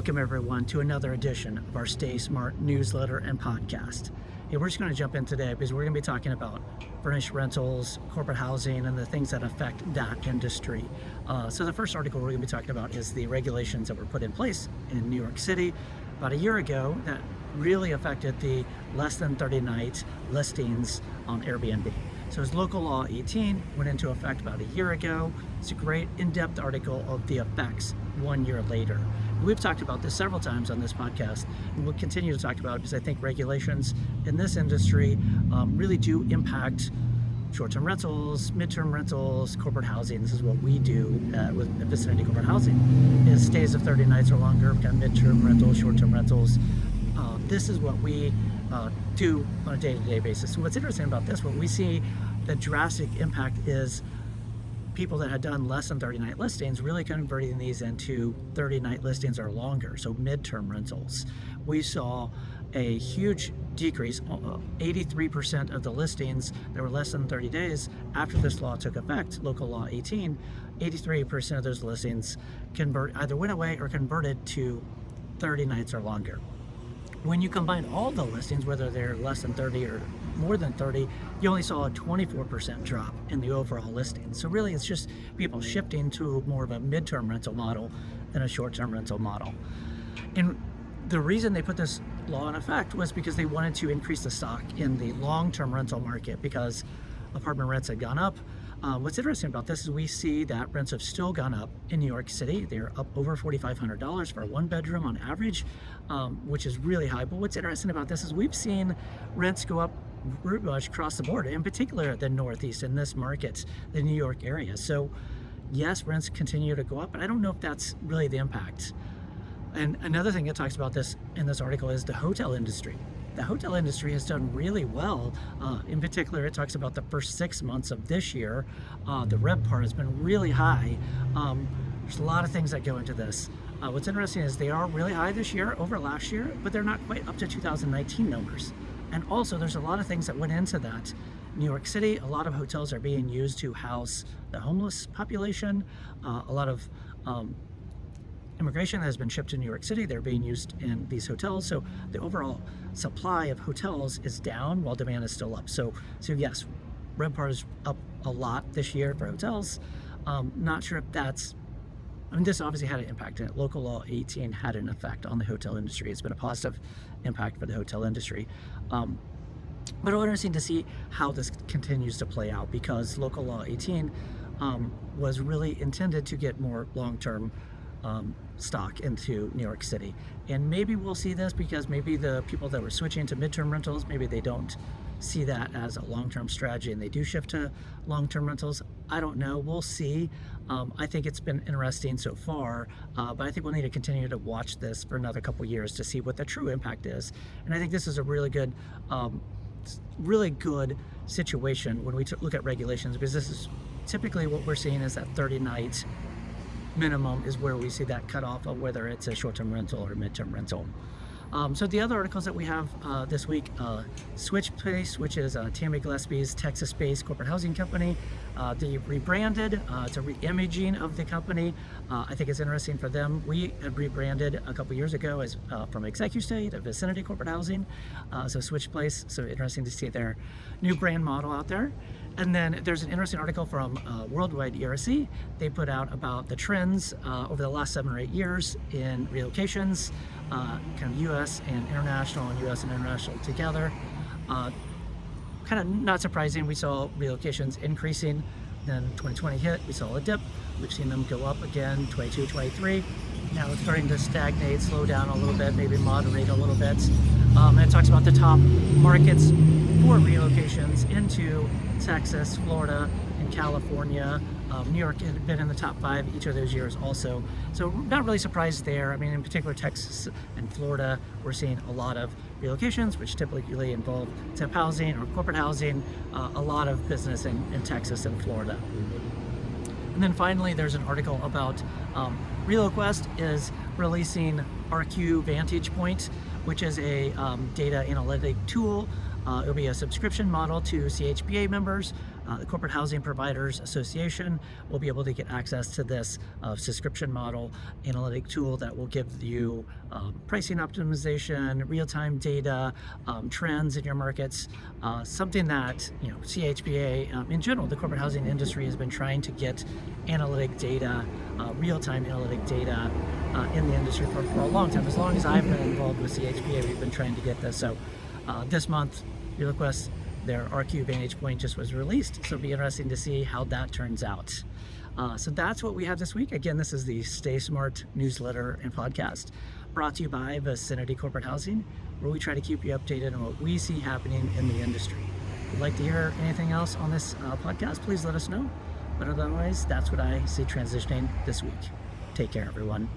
Welcome everyone to another edition of our StaySmart newsletter and podcast. Hey, we're just going to jump in today because we're going to be talking about furnished rentals, corporate housing, and the things that affect that industry. So the first article we're going to be talking about is the regulations that were put in place in New York City about a year ago that really affected the less than 30 night listings on Airbnb. So as Local Law 18 went into effect about a year ago. It's a great in-depth article of the effects 1 year later. We've talked about this several times on this podcast, and we'll continue to talk about it because I think regulations in this industry really do impact short-term rentals, mid-term rentals, corporate housing. This is what we do with Viciniti Corporate Housing, is stays of 30 nights or longer, kind of mid-term rentals, short-term rentals. This is what we do on a day-to-day basis. So what's interesting about this, what we see the drastic impact is people that had done less than 30 night listings really converting these into 30 night listings or longer, so midterm rentals. We saw a huge decrease, 83% of the listings that were less than 30 days after this law took effect, Local Law 18, 83% of those listings either went away or converted to 30 nights or longer. When you combine all the listings, whether they're less than 30 or more than 30, you only saw a 24% drop in the overall listings. So really it's just people shifting to more of a midterm rental model than a short-term rental model. And the reason they put this law in effect was because they wanted to increase the stock in the long-term rental market because apartment rents had gone up. What's interesting about this is we see that rents have still gone up in New York City. They're up over $4,500 for a one bedroom on average, which is really high. But what's interesting about this is we've seen rents go up pretty much across the board, in particular the Northeast in this market, the New York area. So yes, rents continue to go up, but I don't know if that's really the impact. And another thing that talks about this in this article is the hotel industry. The hotel industry has done really well. In particular, it talks about the first 6 months of this year. The RevPAR has been really high. There's a lot of things that go into this. What's interesting is they are really high this year over last year, but they're not quite up to 2019 numbers. And also, there's a lot of things that went into that. New York City, a lot of hotels are being used to house the homeless population. A lot of immigration that has been shipped to New York City, they're being used in these hotels. So the overall supply of hotels is down while demand is still up. So yes, RevPAR is up a lot this year for hotels. Not sure if that's, this obviously had an impact in it. Local Law 18 had an effect on the hotel industry. It's been a positive impact for the hotel industry. But it's interesting to see how this continues to play out because Local Law 18 was really intended to get more long-term stock into New York City. And maybe we'll see this because maybe the people that were switching to midterm rentals, maybe they don't see that as a long-term strategy and they do shift to long-term rentals. I don't know, we'll see. I think it's been interesting so far, but I think we'll need to continue to watch this for another couple years to see what the true impact is. And I think this is a really good situation when we look at regulations, because this is typically what we're seeing is that 30 night minimum is where we see that cutoff of whether it's a short-term rental or midterm rental. So the other articles that we have this week, Switchplace, which is Tammy Gillespie's Texas-based corporate housing company. They rebranded. It's a re-imaging of the company. I think it's interesting for them. We had rebranded a couple years ago as from ExecuStay to Viciniti Corporate Housing. So Switchplace, so interesting to see their new brand model out there. And then there's an interesting article from Worldwide ERC. They put out about the trends over the last 7 or 8 years in relocations, kind of US and international and US and international together. Kind of not surprising, we saw relocations increasing. Then 2020 hit, we saw a dip. We've seen them go up again, 22, 23. Now it's starting to stagnate, slow down a little bit, maybe moderate a little bit. And it talks about the top markets for relocations into Texas, Florida, and California. New York had been in the top 5 each of those years also. So not really surprised there. I mean, in particular, Texas and Florida, we're seeing a lot of relocations, which typically involve temp housing or corporate housing, a lot of business in Texas and Florida. And then finally, there's an article about ReloQuest is releasing RQ VantagePoint, which is a data analytic tool It'll be a subscription model to CHPA members. The Corporate Housing Providers Association will be able to get access to this subscription model analytic tool that will give you pricing optimization, real-time data, trends in your markets, something that CHPA in general, the corporate housing industry has been trying to get analytic data, real-time analytic data in the industry for a long time. As long as I've been involved with CHPA, we've been trying to get this. So this month, ReloQuest, their RQ VantagePoint just was released, so it'll be interesting to see how that turns out. So that's what we have this week. Again, this is the StaySmart newsletter and podcast brought to you by Viciniti Corporate Housing, where we try to keep you updated on what we see happening in the industry. If you'd like to hear anything else on this podcast, please let us know. But otherwise, that's what I see transitioning this week. Take care, everyone.